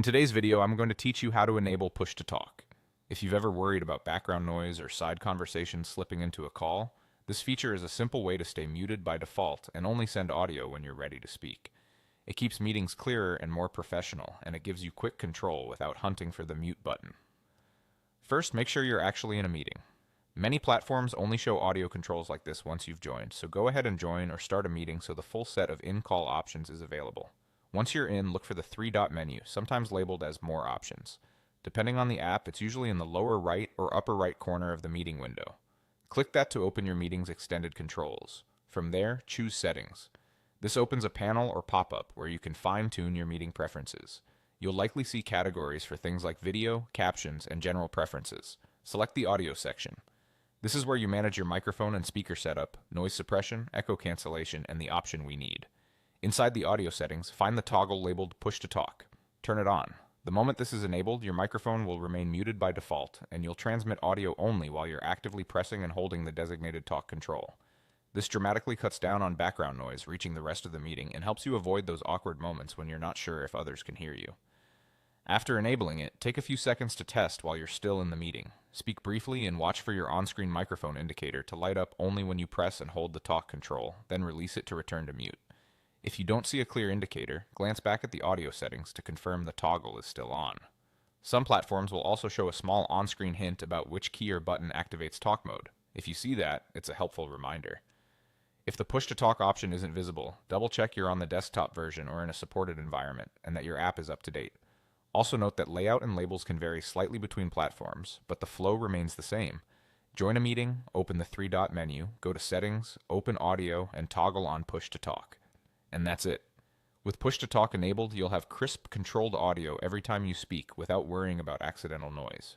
In today's video, I'm going to teach you how to enable push-to-talk. If you've ever worried about background noise or side conversations slipping into a call, this feature is a simple way to stay muted by default and only send audio when you're ready to speak. It keeps meetings clearer and more professional, and it gives you quick control without hunting for the mute button. First, make sure you're actually in a meeting. Many platforms only show audio controls like this once you've joined, so go ahead and join or start a meeting so the full set of in-call options is available. Once you're in, look for the three-dot menu, sometimes labeled as More Options. Depending on the app, it's usually in the lower right or upper right corner of the meeting window. Click that to open your meeting's extended controls. From there, choose Settings. This opens a panel or pop-up where you can fine-tune your meeting preferences. You'll likely see categories for things like video, captions, and general preferences. Select the Audio section. This is where you manage your microphone and speaker setup, noise suppression, echo cancellation, and the option we need. Inside the audio settings, find the toggle labeled Push to Talk. Turn it on. The moment this is enabled, your microphone will remain muted by default, and you'll transmit audio only while you're actively pressing and holding the designated talk control. This dramatically cuts down on background noise reaching the rest of the meeting and helps you avoid those awkward moments when you're not sure if others can hear you. After enabling it, take a few seconds to test while you're still in the meeting. Speak briefly and watch for your on-screen microphone indicator to light up only when you press and hold the talk control, then release it to return to mute. If you don't see a clear indicator, glance back at the audio settings to confirm the toggle is still on. Some platforms will also show a small on-screen hint about which key or button activates talk mode. If you see that, it's a helpful reminder. If the push-to-talk option isn't visible, double-check you're on the desktop version or in a supported environment, and that your app is up to date. Also note that layout and labels can vary slightly between platforms, but the flow remains the same. Join a meeting, open the three-dot menu, go to Settings, open Audio, and toggle on Push-to-Talk. And that's it. With Push-to-Talk enabled, you'll have crisp, controlled audio every time you speak without worrying about accidental noise.